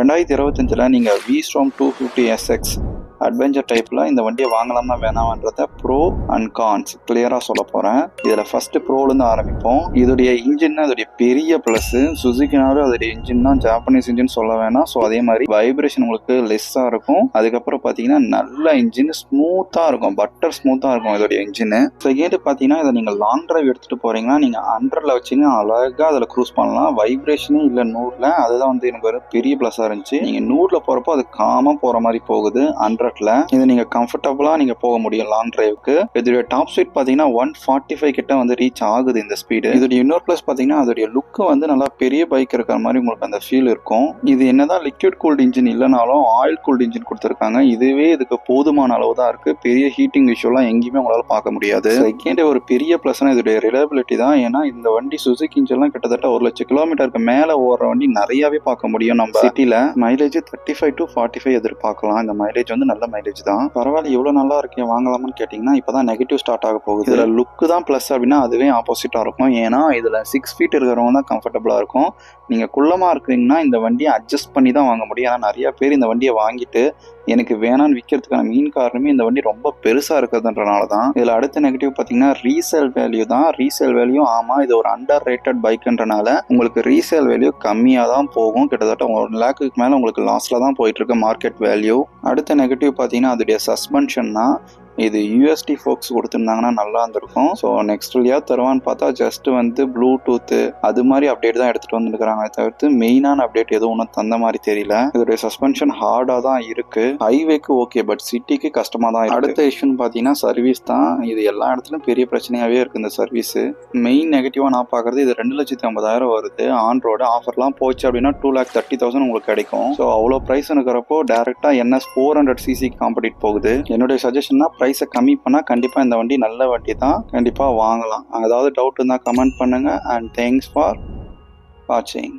2025ல் நீங்கள் V-Strom 250SX adventure டைப்பில் இந்த வண்டியை வாங்கலாமா வேணாமன்றத ப்ரோ அண்ட் கான்ஸ் கிளியராக சொல்ல போகிறேன். இதில் ஃபஸ்ட்டு ப்ரோலேருந்து ஆரம்பிப்போம். இதோடைய இன்ஜின் அதோடைய பெரிய ப்ளஸ்ஸு. சுசுகினாலும் அதோடைய இன்ஜின் தான் ஜாப்பனீஸ் இன்ஜின் சொல்ல வேணாம். ஸோ அதே மாதிரி வைப்ரேஷன் உங்களுக்கு லெஸ்ஸாக இருக்கும். அதுக்கப்புறம் பார்த்தீங்கன்னா நல்ல இன்ஜின் ஸ்மூத்தாக இருக்கும், பட்டர் ஸ்மூத்தாக இருக்கும் இதோடைய இன்ஜின். செகண்ட் பார்த்தீங்கன்னா இதை நீங்கள் லாங் டிரைவ் எடுத்துகிட்டு போகிறீங்கன்னா நீங்கள் 100ல் வச்சிங்கன்னா அழகாக அதில் க்ரூஸ் பண்ணலாம். வைப்ரேஷனே இல்லை 100ல். அதுதான் வந்து எனக்கு ஒரு பெரிய ப்ளஸ்ஸாக இருந்துச்சு. நீங்கள் 100ல் போகிறப்போ அது காமாக போகிற மாதிரி போகுது. 100ல் இது நீங்க கம்ஃபர்டபுளா நீங்க போக முடியும் லாங் டிரைவுக்கு. இதோட டாப் ஸ்பீட் பாத்தீங்கன்னா 145 கிட்ட வந்து ரீச் ஆகுது இந்த ஸ்பீடு. இதோட இன்னொரு பிளஸ் பாத்தீங்கன்னா அதோட லுக் வந்து நல்லா பெரிய பைக் இருக்கிற மாதிரி உங்களுக்கு அந்த ஃபீல் இருக்கும். இது என்னதான் லிக்விட் கூல்ட் இன்ஜின் இல்லைனாலும் ஆயில் கூல்ட் இன்ஜின் கொடுத்துருக்காங்க. இதுவே இதுக்கு போதுமான அளவு தான் இருக்கு. பெரிய ஹீட்டிங் இஷ்யூலாம் எங்கேயுமே உங்களால பார்க்க முடியாது. செகண்ட் ஒரு பெரிய பிளஸ்னா இதோட ரிலையபிலிட்டி தான். ஏன்னா இந்த வண்டி சுசுகி இன்ஜின்லாம் கிட்டத்தட்ட 1,00,000 கிலோமீட்டருக்கு மேல ஓடுற வண்டி நிறையவே பார்க்க முடியும் நம்ம சிட்டில. மைலேஜ் 35 to 45 எதிர்பார்க்கலாம். இந்த மைலேஜ் வந்து நல்ல மைலேஜ் தான். பரவாயில்ல, இவ்வளவு நல்லா இருக்கே வாங்கலாமான்னு கேட்டீங்கன்னா இப்பதான் நெகட்டிவ் ஸ்டார்ட் ஆக போகுது. இதுல லுக் தான் பிளஸ் அப்படின்னா அதுவே ஆப்போசிட்டா இருக்கும். ஏன்னா இதுல 6 ஃபீட் இருக்கிறவங்க தான் கம்ஃபர்டபுளா இருக்கும். நீங்க குள்ளமா இருக்கிறீங்கன்னா இந்த வண்டியை அட்ஜஸ்ட் பண்ணி தான் வாங்க முடியும். ஏன்னா நிறைய பேர் இந்த வண்டியை வாங்கிட்டு எனக்கு வேணான்னு விற்கிறதுக்கான மெயின் காரணமே இந்த வண்டி ரொம்ப பெருசா இருக்கிறதுன்றனால தான். இதுல அடுத்த நெகட்டிவ் பாத்தீங்கன்னா ரீசேல் வேல்யூ தான். ரீசேல் வேல்யூ ஆமா, இது ஒரு அண்டர் ரேட்டட் பைக்ன்றனால உங்களுக்கு ரீசேல் வேல்யூ கம்மியா தான் போகும். கிட்டத்தட்ட 1 லேக்குக்கு மேல உங்களுக்கு லாஸ்ல தான் போயிட்டு இருக்கு மார்க்கெட் வேல்யூ. அடுத்த நெகட்டிவ் பாத்தீங்கன்னா அதோடைய சஸ்பென்ஷன் தான். இது யூஎஸ்டி ஃபோக்ஸ் கொடுத்துருந்தாங்கன்னா நல்லா இருந்திருக்கும். ஸோ நெக்ஸ்ட் வழியாக தருவான்னு பார்த்தா ஜஸ்ட் வந்து ப்ளூடூத்து அது மாதிரி அப்டேட் தான் எடுத்துகிட்டு வந்துருக்காங்க. தவிர்த்து மெயினான அப்டேட் எதுவும் ஒன்றும் தந்த மாதிரி தெரியல. இதோடைய சஸ்பென்ஷன் ஹார்டாக தான் இருக்கு. ஹைவேக்கு ஓகே, பட் சிட்டிக்கு கஷ்டமாக தான் இருக்கு. அடுத்த இஷ்யூன்னு பார்த்தீங்கன்னா சர்வீஸ் தான். இது எல்லா இடத்துலையும் பெரிய பிரச்சனையாகவே இருக்குது இந்த சர்வீஸ். மெயின் நெகட்டிவாக நான் பார்க்குறது இது 2,50,000 வருது. ஆன் ரோடு ஆஃபர்லாம் போச்சு அப்படின்னா 2,30,000 உங்களுக்கு கிடைக்கும். ஸோ அவ்வளோ ப்ரைஸ் இருக்கிறப்போ டேரெக்டாக NS 400cc காம்படிட் போகுது. என்னுடைய சஜஷன்னா ப்ரைஸை கம்மி பண்ணால் கண்டிப்பாக இந்த வண்டி நல்ல வண்டி தான், கண்டிப்பாக வாங்கலாம். அதாவது டவுட் இருந்தால் கமெண்ட் பண்ணுங்கள். அண்ட் தேங்க்ஸ் ஃபார் வாட்சிங்.